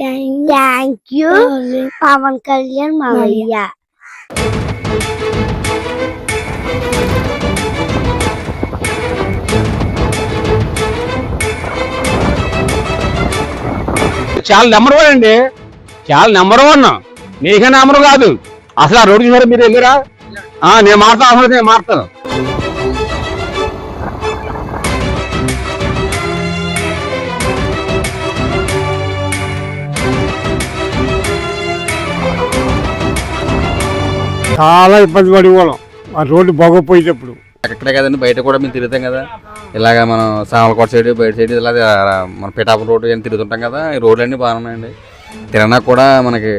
Thank you Pawan Kalyan మావయ్య. చాలా number 1 అండి, చాలా నెంబర్ 1. మీకే నెంబర్ కాదు అసలు. ఆ రోడ్డు చూసారా మీరు? వెళ్ళిరా. నేను మారుతాను, అసలు నేను మారుతాను. చాలా ఇబ్బంది పడిపోవడం ఆ రోడ్డు బాగోపోయేటప్పుడు. ఎక్కడే కదండి, బయట కూడా మేము తిరుగుతాం కదా. ఇలాగ మనం సామలకోట సైడ్, బయట సైడ్, ఇలా మన పిఠాపురం రోడ్డు అని తిరుగుతుంటాం కదా. ఈ రోడ్లు అన్నీ బాగున్నాయండి, తిరగనా కూడా మనకి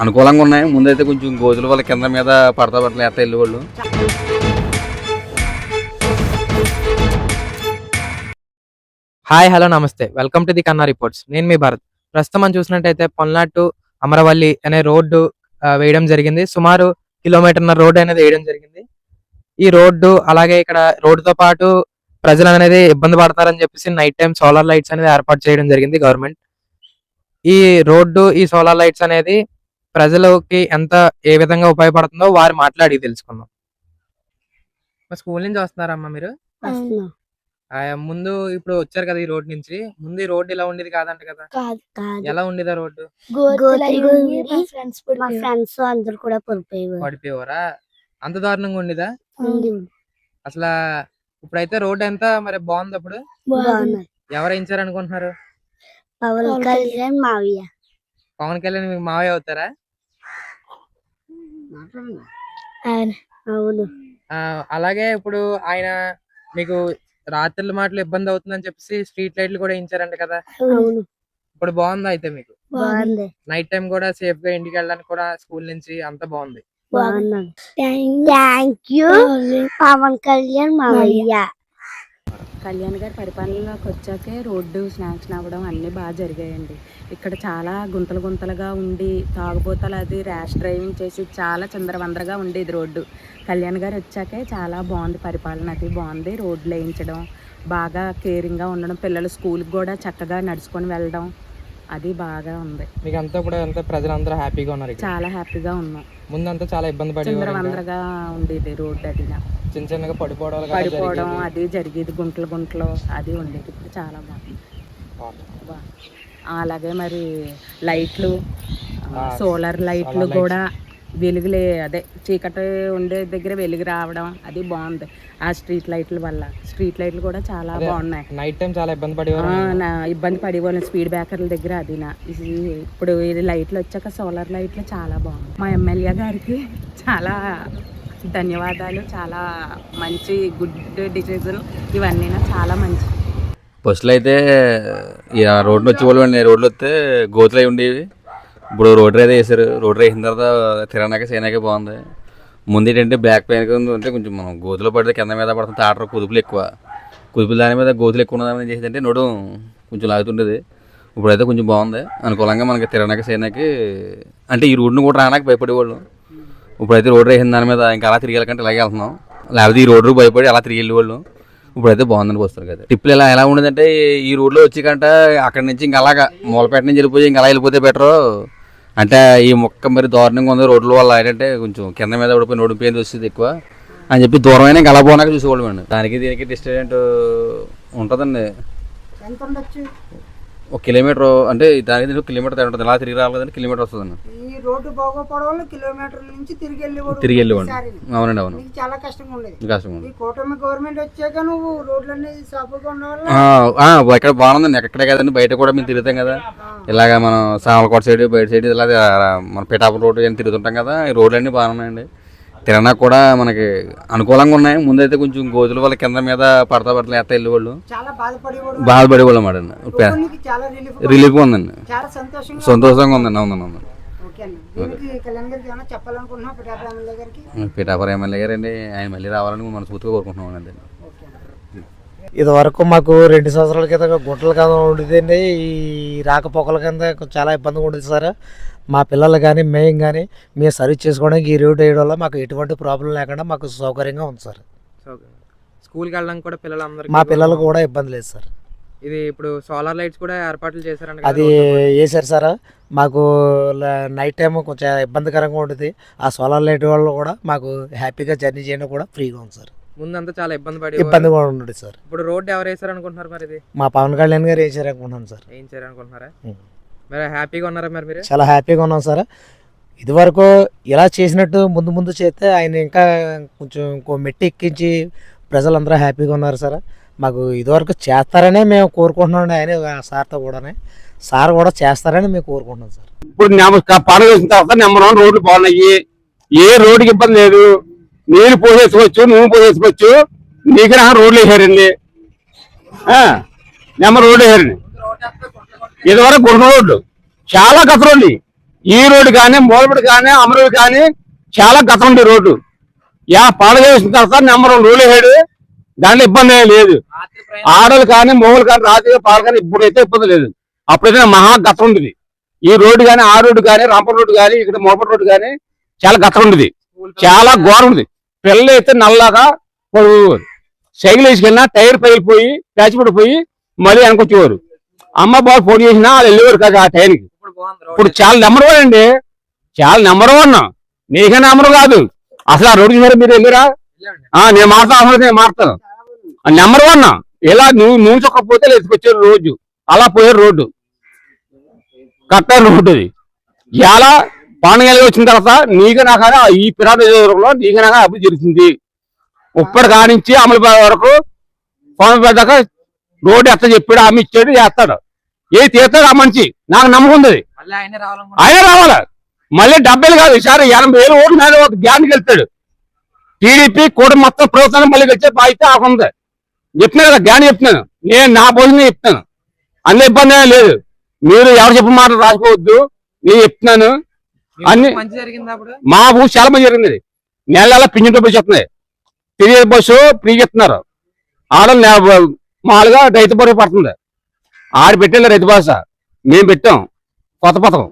అనుకూలంగా ఉన్నాయి. ముందైతే కొంచెం గోతుల వల్ల కింద మీద పడతా పడతా ఎత్త వెళ్ళేవాళ్ళు. హాయ్, హలో, నమస్తే, వెల్కమ్ టు ది కన్నా రిపోర్ట్స్. నేను మీ భారత్. ప్రస్తుతం మనం చూసినట్టయితే పొల్నాడ్ టు అమరవల్లి అనే రోడ్డు వేయడం జరిగింది. సుమారు కిలోమీటర్న్నర రోడ్డు అనేది వేయడం జరిగింది. ఈ రోడ్డు అలాగే ఇక్కడ రోడ్డుతో పాటు ప్రజలు అనేది ఇబ్బంది పడతారని చెప్పేసి నైట్ టైం సోలార్ లైట్స్ అనేది ఏర్పాటు చేయడం జరిగింది గవర్నమెంట్. ఈ రోడ్డు, ఈ సోలార్ లైట్స్ అనేది ప్రజలకి ఏ విధంగా ఉపయోగపడుతుందో వారు మాట్లాడి తెలుసుకుందాం. స్కూల్ నుంచి వస్తున్నారమ్మా మీరు? ముందు ఇప్పుడు వచ్చారు కదా ఈ రోడ్ నుంచి. ముందు ఈ రోడ్డు ఇలా ఉండేది కాదంట కదా? ఎలా ఉండేదా రోడ్డు? పడిపోయేవారా? అంత దారుణంగా ఉండేదా అసలు? ఇప్పుడైతే రోడ్ ఎంత మరి బాగుంది. అప్పుడు ఎవరు వేయించారు అనుకుంటున్నారు? పవన్ కళ్యాణ్ మావయ్య. పవన్ కళ్యాణ్ మీకు మావయ్య అవుతారా? అవును. అలాగే ఇప్పుడు ఆయన మీకు రాత్రుల మాటలు ఇబ్బంది అవుతుందని చెప్పేసి స్ట్రీట్ లైట్లు కూడా వేయించారంట కదా? అవును. ఇప్పుడు బాగుందా అయితే మీకు? బాగుంది. నైట్ టైం కూడా సేఫ్ గా ఇంటికి వెళ్ళడానికి కూడా స్కూల్ నుంచి అంతా బాగుంది. థ్యాంక్ యూ పవన్ కళ్యాణ్ మావయ్య. కళ్యాణ్ గారి పరిపాలనలోకి వచ్చాకే రోడ్డు శాంక్షన్ అవ్వడం అన్నీ బాగా జరిగాయండి. ఇక్కడ చాలా గుంతలుగా ఉండి తాగుబోతలు అది ర్యాష్ డ్రైవింగ్ చేసి చాలా చిందరవందరగా ఉండేది రోడ్డు. కళ్యాణ్ గారు వచ్చాకే చాలా బాగుంది, పరిపాలన అది బాగుంది. రోడ్లు వేయించడం, బాగా కేరింగ్గా ఉండడం, పిల్లలు స్కూల్కి కూడా చక్కగా నడుచుకొని వెళ్ళడం, అది బాగా ఉంది. మీకు అంతా ఇప్పుడు అంతా ప్రజలందరూ హ్యాపీగా ఉన్నారు? చాలా హ్యాపీగా ఉన్నాం. ముందంతా చాలా ఇబ్బంది పడి చిందరవందరగా ఉండేది రోడ్డు. అది చిన్నగా పడిపోవడం అది జరిగేది, గుంటలు అది ఉండేది. ఇప్పుడు చాలా బాగుంది. అలాగే మరి లైట్లు, సోలార్ లైట్లు కూడా వెలుగులే, అదే చీకటి ఉండే దగ్గర వెలుగు రావడం అది బాగుంది. ఆ స్ట్రీట్ లైట్ల వల్ల స్ట్రీట్ లైట్లు కూడా చాలా బాగున్నాయి. నైట్ టైం చాలా ఇబ్బంది పడిపోవాలి స్పీడ్ బ్రేకర్ల దగ్గర. అది ఇప్పుడు ఇది లైట్లు వచ్చాక సోలార్ లైట్లు చాలా బాగుంది. మా ఎమ్మెల్యే గారికి చాలా ధన్యవాదాలు. చాలా మంచి గుడ్ డిసిజన్ ఇవన్నీ, చాలా మంచి. బస్సులు అయితే రోడ్డు వచ్చి వాళ్ళు రోడ్లు వస్తే గోతులు అయి ఉండేవి. ఇప్పుడు రోడ్డు అయితే వేసారు. రోడ్డు వేసిన తర్వాత తిరగనాక చేయనాకే బాగుంది. ముందు ఏంటంటే బ్యాక్ పెయిన్ ఉంటే కొంచెం మనం గోతులో పడితే కింద మీద పడుతుంది. తాటరు కుదుపులు ఎక్కువ, కుదుపులు దాని మీద గోతులు ఎక్కువ ఉన్నదాన్ని చేసేదంటే నోడు కొంచెం లాగుతుండేది. ఇప్పుడైతే కొంచెం బాగుంది, అనుకూలంగా మనకి తిరగనాక చేయనాకి. అంటే ఈ రోడ్డును కూడా రానాక భయపడేవాళ్ళు. ఇప్పుడైతే రోడ్డు వేసిన దాని మీద ఇంకా అలా తిరిగి వెళ్ళకంటే ఇలాగే వెళ్తున్నాం. లేకపోతే ఈ రోడ్డు భయపడి అలా తిరిగి వెళ్ళేవాళ్ళు. ఇప్పుడైతే బాగుందని వస్తారు కదా. టిప్పులు ఎలా ఉండదంటే ఈ రోడ్లో వచ్చి కంట అక్కడి నుంచి ఇంకా అలాగా మూలపేట నుంచి వెళ్ళిపోయి ఇంకా అలా వెళ్ళిపోతే బెటరు. అంటే ఈ మొక్క మరి దారుణంగా ఉంది రోడ్ల వల్ల. ఏంటంటే కొంచెం కింద మీద పడిపోయి రోడ్డు పెయిన్ వస్తుంది ఎక్కువ అని చెప్పి దూరమైన ఇంకా అలా పోనాక చూసేవాళ్ళు అండి. దానికి దీనికి డిస్టెన్స్ ఉంటుందండి. 1 కిలోమీటర్, అంటే దానికి కిలోమీటర్ తేడా ఉంటుంది. అలా తిరిగి రాలేదంటే కిలోమీటర్ వస్తుందండి. ఈ రోడ్డు బాగోపోవడం కిలోమీటర్ల నుంచి తిరిగి వెళ్ళేవాడు. అవునండి, అవును. చాలా కష్టంగా ఉండేది. కష్టంగా కూటమి గవర్నమెంట్ వచ్చాక నువ్వు రోడ్లన్నీ సాఫీగా ఉండడం ఇక్కడ బాగుందండి. ఎక్కడే కదండి, బయట కూడా మేము తిరుగుతాం కదా. ఇలాగ మనం సామలకోట సైడ్, బయట సైడ్, ఇలా మన పిఠాపురం రోడ్డు అని తిరుగుతుంటాం కదా. ఈ రోడ్లు అన్నీ బాగున్నాయండి, తిరగనా కూడా మనకి అనుకూలంగా ఉన్నాయి. ముందైతే కొంచెం గోతుల వల్ల కింద మీద పడతా ఎత్త వెళ్ళేవాళ్ళు, బాధపడేవాళ్ళం మాట. రిలీఫ్గా ఉందండి, సంతోషంగా ఉందండి. అవునండి. పిఠాపురం ఎమ్మెల్యే గారు అండి, ఆయన మళ్ళీ రావాలని మనస్ఫూర్తిగా కోరుకుంటున్నాం అండి. ఇది వరకు మాకు 2 సంవత్సరాల కింద గుంటల కింద ఉండేదండి. ఈ రాకపోకల కింద చాలా ఇబ్బందిగా ఉండేది సార్. మా పిల్లలు కానీ మేము కానీ మేము సర్వీస్ చేసుకోవడానికి ఈ రోడ్ వేయడం వల్ల మాకు ఎటువంటి ప్రాబ్లం లేకుండా మాకు సౌకర్యంగా ఉంది సార్. స్కూల్కి వెళ్ళడానికి కూడా పిల్లలందరూ, మా పిల్లలకు కూడా ఇబ్బంది లేదు సార్. ఇది ఇప్పుడు సోలార్ లైట్స్ కూడా ఏర్పాట్లు చేశారంట అది వేసారు సార్. మాకు నైట్ టైం కొంచెం ఇబ్బందికరంగా ఉంటుంది. ఆ సోలార్ లైట్ వల్ల కూడా మాకు హ్యాపీగా జర్నీ చేయడం కూడా ఫ్రీగా ఉంది సార్. ముందంతా చాలా ఇబ్బంది ఇబ్బందిగా ఉండదు సార్. ఇప్పుడు రోడ్డు ఎవరు వేసారు అనుకుంటున్నారు మరి? ఇది మా పవన్ కళ్యాణ్ గారు వేసారు అనుకుంటున్నాను సార్. ఏం చేయాలనుకుంటున్నారా? మరి హ్యాపీగా ఉన్నారా మరి మీరు? చాలా హ్యాపీగా ఉన్నాం సార్. ఇదివరకు ఇలా చేసినట్టు ముందు ముందు చేస్తే ఆయన ఇంకా కొంచెం ఇంకో మెట్టి ఎక్కించి ప్రజలందరూ హ్యాపీగా ఉన్నారు సార్. మాకు ఇదివరకు చేస్తారనే మేము కోరుకుంటున్నాం. ఆయన సార్తో కూడా సార్ కూడా చేస్తారని మేము కోరుకుంటున్నాం సార్. ఇప్పుడు పండుగ వేసిన తర్వాత నెంబర్ 1 రోడ్లు బాగున్నాయి. ఏ రోడ్డుకి ఇబ్బంది లేదు. నీళ్ళు పోసేసుకోవచ్చు, నూనె పోసేసుకోవచ్చు. నీకు రోడ్లు వేసారండి. నెంబర్ రోడ్లు వేసారండి. ఇదివరకు గుంట రోడ్లు చాలా గతం ఉంది. ఈ రోడ్డు కానీ, మూలపడి కానీ, అమరావతి కానీ చాలా గతం ఉంది రోడ్డు. పండుగ వేసిన తర్వాత నెంబర్ 1 రోడ్లు వేసాడు. దాంట్లో ఇబ్బంది ఏం లేదు. ఆడలు కానీ, మొగలు కానీ, రాత్రి పాలు కానీ ఇప్పుడైతే ఇబ్బంది లేదు. అప్పుడైతే మహా గతం ఉండేది. ఈ రోడ్డు కానీ, ఆ రోడ్డు కానీ, రాంపూర్ రోడ్డు కానీ, ఇక్కడ మోపటి రోడ్డు కానీ చాలా గతం ఉండేది. చాలా ఘోరం ఉంది. పిల్లలు అయితే నల్లగా సైకిల్ వేసుకెళ్ళినా టైర్ పగిలిపోయి ప్యాచ్ పడిపోయి మళ్ళీ వెనకొచ్చేవారు. అమ్మ బాబు ఫోన్ చేసినా వాళ్ళు వెళ్ళేవారు కాదు ఆ టైంకి. ఇప్పుడు చాలా నెంబర్ 1 అండి. చాలా నెంబర్ 1. నీకే నెంబర్ కాదు. అసలు ఆ రోడ్డు చూసారా మీరు వెళ్ళిరా? నేను మారుతాను. నెంబర్ 1 ఇలా నువ్వు నూనె చొక్కపోతే ఎత్తుకొచ్చారు రోజు. అలా పోయారు రోడ్డు. కట్టారు రోడ్డు. అది ఇలా పండుగ వచ్చిన తర్వాత నీకు నాకు ఈ పిరాట నియోజకవర్గంలో నీకు నాకు అభివృద్ధి జరుగుతుంది. ఉప్పటి కానించి అమలు వరకు పవన్ పెద్దాక రోడ్డు ఎత్త చెప్పాడు, ఆమె ఇచ్చాడు, చేస్తాడు. ఏ తీస్తాడు ఆ మనిషి. నాకు నమ్మకం ఉంది. ఆయన రావాలి. మళ్ళీ 70 కాదు, ఈసారి 80,000 ఓట్లు మీద ఒక జ్ఞానికి వెళ్తాడు. టీడీపీ కూడా మొత్తం ప్రభుత్వాన్ని మళ్ళీ గెలిచే బాధ్యత ఆకుంది. చెప్తున్నాను కదా, జ్ఞాని చెప్తున్నాను. నేను నా భోజనం చెప్తాను. అన్ని ఇబ్బంది లేదు. మీరు ఎవరు చెప్పిన మాటలు రాసుకోవద్దు. నేను చెప్తున్నాను అన్ని. మా ఊరు చాలా మంది జరిగింది. నెల పింఛన్ డబ్బులు చెప్తున్నాయి. తిరిగే బస్సు ఫ్రీ చెప్తున్నారు. ఆడలు మామూలుగా రైతు భరోసా పడుతుంది. ఆడు పెట్టారు రైతు భరోసా. మేము పెట్టాం కొత్త పథకం.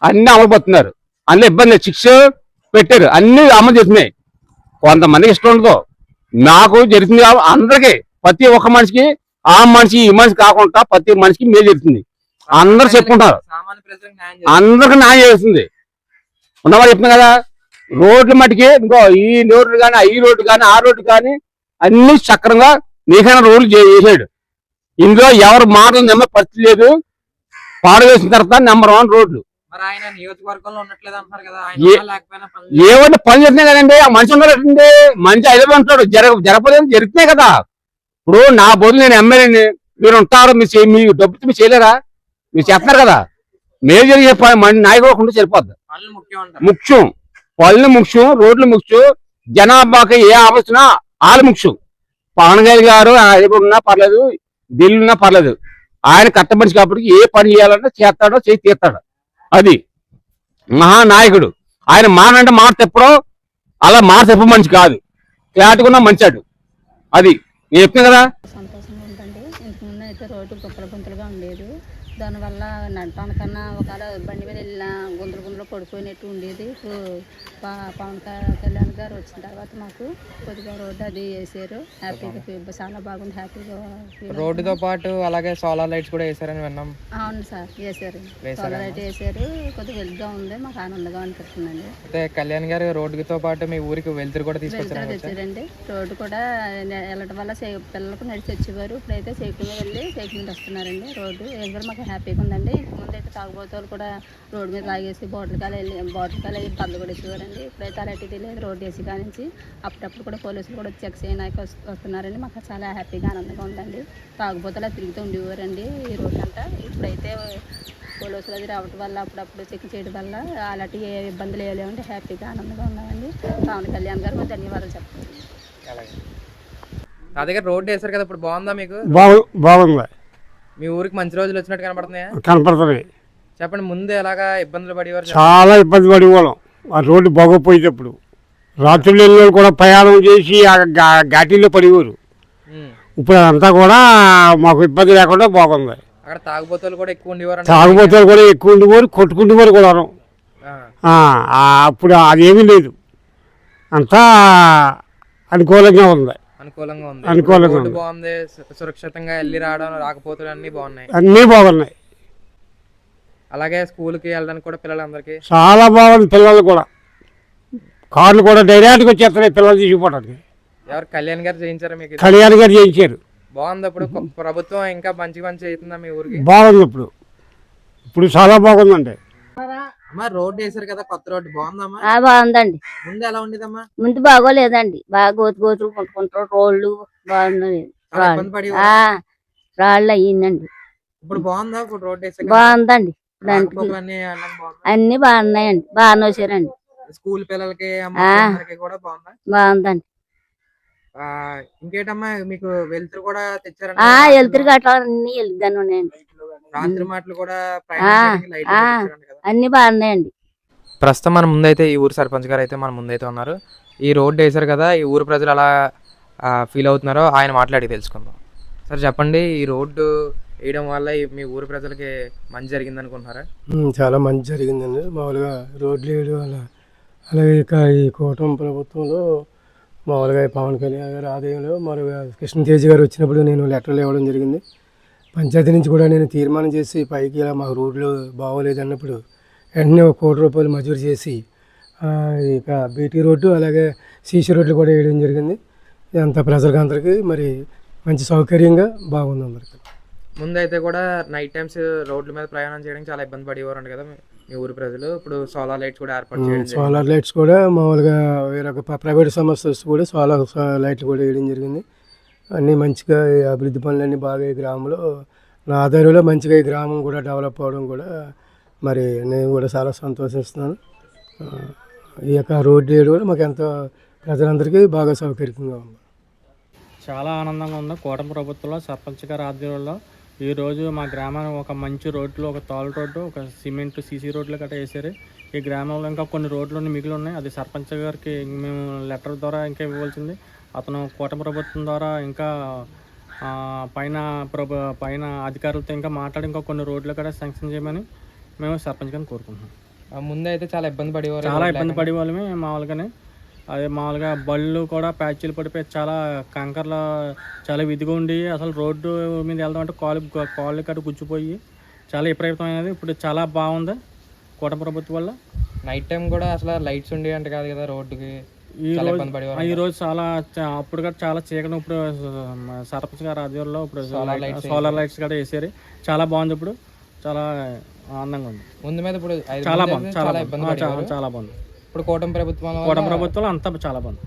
అన్ని అమలు పడుతున్నారు. అన్ని ఇబ్బంది 6 పెట్టారు. అన్ని అమలు చేస్తున్నాయి. కొంతమందికి ఇష్టం ఉండదు. నాకు జరుగుతుంది అందరికీ. ప్రతి ఒక్క మనిషికి ఆ మనిషి ఈ మనిషి కాకుండా ప్రతి మనిషికి మేలు జరుగుతుంది. అందరు చెప్పుకుంటారు. అందరికి న్యాయం చేస్తుంది. ఉన్నవారు చెప్తున్నా కదా, రోడ్లు మట్టికి ఇంకో ఈ రోడ్లు కానీ, ఈ రోడ్డు కానీ, ఆ రోడ్డు కానీ అన్ని చక్రంగా నీకైనా రోడ్లు చేసాడు. ఇందులో ఎవరు మాటలు నమ్మే పరిస్థితి లేదు. పాడు వేసిన తర్వాత నెంబర్ 1 రోడ్లు. ఏమంటే పని చేస్తున్నాయి కదండి. ఆ మనిషి ఉన్నారండి. మనిషి ఐదు ఉంటాడు. జరగకపోతే జరుగుతున్నాయి కదా. ఇప్పుడు నా బదులు నేను ఎమ్మెల్యేని, మీరు ఉంటారు. మీ డబ్బుతో మీరు చేయలేరా? మీరు చేస్తున్నారు కదా. మేలు జరిగే నాయకుడు ఉంటే సరిపోద్ది. ముఖ్యం పనులు ముఖ్యం, రోడ్లు ముఖ్యం. జనాభాకి ఏ ఆలోచన వాళ్ళు ముఖ్యం. పవన్ కళ్యాణ్ గారు ఉన్నా పర్లేదు, ఢిల్లీ ఉన్నా పర్లేదు. ఆయన కట్ట మనిషి కాబట్టి ఏ పని చేయాలన్నా చేస్తాడో చేసి తీస్తాడు. అది మహానాయకుడు. ఆయన మాట మాట తెప్పడో అలా మాట తెప్ప మనిషి కాదు. క్లాటుకున్నా మంచాడు. అది నేను చెప్తున్నా కదా. సంతోషంగా ఉందండి. ఇంతకుముందు అయితే రోడ్డు గుంతలుగా ఉండేది. దానివల్ల నడటానికన్నా ఒకవేళ బండి మీద వెళ్ళిన గుంతలు పడిపోయినట్టు ఉండేది. ఇప్పుడు పవన్ కళ్యాణ్ గారు వచ్చిన తర్వాత మాకు కొద్దిగా రోడ్డు అది వేసారు. హ్యాపీగా చాలా బాగుంది. హ్యాపీగా రోడ్డుతో పాటు అలాగే సోలార్ లైట్స్ కూడా వేసారని విన్నాం. అవును సార్, వేసారు. సోలార్ లైట్ వేసారు. కొద్దిగా వెలుగుగా ఉంది. మాకు ఆనందంగా అనిపిస్తుందండి. అయితే కళ్యాణ్ గారు రోడ్డుతో పాటు మీ ఊరికి వెళ్తురు కూడా తెచ్చారండి. రోడ్డు కూడా వెళ్ళటం వల్ల పిల్లలకు నడిచి వచ్చేవారు. ఇప్పుడైతే సైకిల్ మీద వెళ్ళి సైకిల్ మీద వస్తున్నారండి. రోడ్డు వేసారు. మాకు హ్యాపీగా ఉందండి. ఇంతకుముందు అయితే తాగుబోతులు కూడా రోడ్డు మీద తాగేసి బాటిల్ కాలు పళ్ళు కూడా ఇచ్చేవారండి. ఇప్పుడైతే అలాంటిది లేదు. రోడ్డు వేసి కానించి అప్పుడప్పుడు కూడా పోలీసులు కూడా చెక్ చేయడానికి వస్తున్నారండి. మాకు చాలా హ్యాపీగా ఆనందంగా ఉందండి. తాగుబోతులు తిరుగుతూ ఉండేవారండి ఈ రోడ్డు అంతా. ఇప్పుడైతే పోలీసులు అది రావడం వల్ల అప్పుడప్పుడు చెక్ చేయడం వల్ల అలాంటి ఏ ఇబ్బందులు లేవండి. హ్యాపీగా ఆనందంగా ఉన్నామండి. పవన్ కళ్యాణ్ గారు ధన్యవాదాలు చెప్తాను. నా దగ్గర రోడ్డు వేసారు కదా, ఇప్పుడు బాగుందా మీకు? బాగుంది. మీ ఊరికి మంచి రోజులు వచ్చినట్టు కనపడుతున్నాయా? కనపడుతున్నాయి. చెప్పండి, ముందు ఎలాగా ఇబ్బందులు పడేవారు? చాలా ఇబ్బంది పడేవాళ్ళం. ఆ రోడ్డు బాగోపోయేటప్పుడు రాత్రులు కూడా ప్రయాణం చేసి ఆ ఘాటీలో పడేవారు. ఇప్పుడు అదంతా కూడా మాకు ఇబ్బంది లేకుండా బాగుంది. అక్కడ తాగుబోతులు కూడా ఎక్కువ ఉండేవారు. తాగుబోతులు కూడా ఎక్కువ ఉండేవారు, కొట్టుకుంటేవారు కూడా. అప్పుడు అదేమీ లేదు. అంతా అనుకూలంగా ఉంది. అనుకూలంగా ఉంది. అనుకూలంగా రోడ్డు ఉంది. బాగుంది, సురక్షితంగా వెళ్ళి రావడం, రాకపోతులు అన్ని బాగున్నాయి. అన్నీ బాగున్నాయి. అలాగే స్కూల్కి వెళ్ళడానికి కూడా పిల్లలందరికీ చాలా బాగుంది. పిల్లలు కూడా కార్లు కూడా డైరెక్ట్గా వచ్చేస్తున్నాయి పిల్లలు తీసుకుపోవడానికి. ఎవరు కళ్యాణ్ గారు చేయించారా మీకు ఇది? కళ్యాణ్ గారు చేయించారు. బాగుంది. ఇప్పుడు ప్రభుత్వం ఇంకా మంచి మంచి అవుతుందా మీ ఊరికి? బాగుంది. ఇప్పుడు చాలా బాగుందండి. అమ్మా రోడ్డు వేసారు కదా, కొత్త రోడ్డు బాగుందమ్మా? బాగుందండి. ముందు ఎలా ఉండేదమ్మా? ముందు బాగోలేదండి. బాగా గోతులు కొట్టుకుంటారు. రోడ్లు బాగున్నాయి. చాలా ఇబ్బంది పడి రాళ్ళు అయ్యిందండి. ఇప్పుడు బాగుందా? ఇప్పుడు రోడ్డు వేసారు బాగుందండి. దానికి రాకపోకలన్నీ అన్ని బాగున్నాయండి. బాగానే వచ్చారండి. స్కూల్ పిల్లలకి కూడా బాగుందా? బాగుందండి. ఇంకేటమ్మా మీకు వెళ్తురు కూడా తెచ్చారా? వెళ్తురు గట్రా అన్ని వెళ్తాను ఉన్నాయండి. రాత్రి మాటలు కూడా అన్ని బాగున్నాయండి. ప్రస్తుతం మన ముందైతే ఈ ఊరు సర్పంచ్ గారు అయితే మన ముందైతే ఉన్నారు. ఈ రోడ్డు వేసారు కదా, ఈ ఊరు ప్రజలు అలా ఫీల్ అవుతున్నారో ఆయన మాట్లాడి తెలుసుకుందాం. సార్ చెప్పండి, ఈ రోడ్డు వేయడం వల్ల మీ ఊరు ప్రజలకి మంచి జరిగింది అనుకుంటున్నారా? చాలా మంచి జరిగిందండి. మామూలుగా రోడ్లు వేయడం వల్ల, అలాగే ఇక ఈ కూటమి ప్రభుత్వంలో మామూలుగా పవన్ కళ్యాణ్ గారి ఆదాయంలో మామూలుగా కృష్ణతేజ గారు వచ్చినప్పుడు నేను లెటర్లు ఇవ్వడం జరిగింది. పంచాయతీ నుంచి కూడా నేను తీర్మానం చేసి పైకి ఇలా మాకు రోడ్లు బాగోలేదు అన్నప్పుడు వెంటనే ₹1 కోటి మంజూరు చేసి ఇక బీటీ రోడ్డు అలాగే సీసీ రోడ్లు కూడా వేయడం జరిగింది. అంత ప్రజలకు అందరికీ మరి మంచి సౌకర్యంగా బాగుంది అందరికీ. ముందైతే కూడా నైట్ టైమ్స్ రోడ్ల మీద ప్రయాణం చేయడానికి చాలా ఇబ్బంది పడేవారంట కదా మీ ఊరు ప్రజలు. ఇప్పుడు సోలార్ లైట్స్ కూడా ఏర్పాటు చేయడం సోలార్ లైట్స్ కూడా మామూలుగా వేరొక ప్రైవేట్ సంస్థలు కూడా సోలార్ లైట్లు కూడా వేయడం జరిగింది. అన్నీ మంచిగా అభివృద్ధి పనులన్నీ బాగా ఈ గ్రామంలో నా ఆధ్వర్యంలో మంచిగా ఈ గ్రామం కూడా డెవలప్ అవ్వడం కూడా మరి నేను కూడా చాలా సంతోషిస్తున్నాను. ఈ యొక్క రోడ్డు వేయడం కూడా మాకు ఎంతో ప్రజలందరికీ బాగా సౌకర్యంగా ఉంది. చాలా ఆనందంగా ఉంది. కూటమి ప్రభుత్వంలో సర్పంచ్ గారి ఆధ్వర్యంలో ఈరోజు మా గ్రామానికి ఒక మంచి రోడ్లు, ఒక తాలు రోడ్డు, ఒక సిమెంట్ సీసీ రోడ్లు గట్రా వేసారు. ఈ గ్రామంలో ఇంకా కొన్ని రోడ్లు మిగిలి ఉన్నాయి. అది సర్పంచ్ గారికి మేము లెటర్ ద్వారా ఇంకా ఇవ్వవలసింది. అతను కూటమి ప్రభుత్వం ద్వారా ఇంకా పైన అధికారులతో ఇంకా మాట్లాడి ఇంకా కొన్ని రోడ్లు కూడా శాంక్షన్ చేయమని మేము సర్పంచ్ గారిని కోరుకుంటున్నాం. ముందు అయితే చాలా ఇబ్బంది పడేవారు. చాలా ఇబ్బంది పడేవాళ్ళమే మామూలుగానే. అదే మామూలుగా బళ్ళు కూడా ప్యాచీలు పడిపోయి చాలా కంకర్లు చాలా విధిగా ఉండి అసలు రోడ్డు మీద వెళ్దాం అంటే కాళ్ళు కట్టు గుచ్చిపోయి చాలా విపరీతమైనది. ఇప్పుడు చాలా బాగుంది కూటమి ప్రభుత్వం వల్ల. నైట్ టైం కూడా అసలు లైట్స్ ఉండే అంటే కాదు కదా రోడ్డుకి. ఈ రోజు చాలా అప్పుడు కూడా చాలా చీకటి. ఇప్పుడు సర్పంచ్ గారి ఆధ్వర్యంలో ఇప్పుడు సోలార్ లైట్స్ కూడా వేసారు. చాలా బాగుంది. ఇప్పుడు చాలా ఆనందంగా ఉంది. ముందు మీద ఇప్పుడు చాలా బాగుంది. చాలా బాగుంది. ఇప్పుడు కూటమి ప్రభుత్వం అంతా చాలా బాగుంది.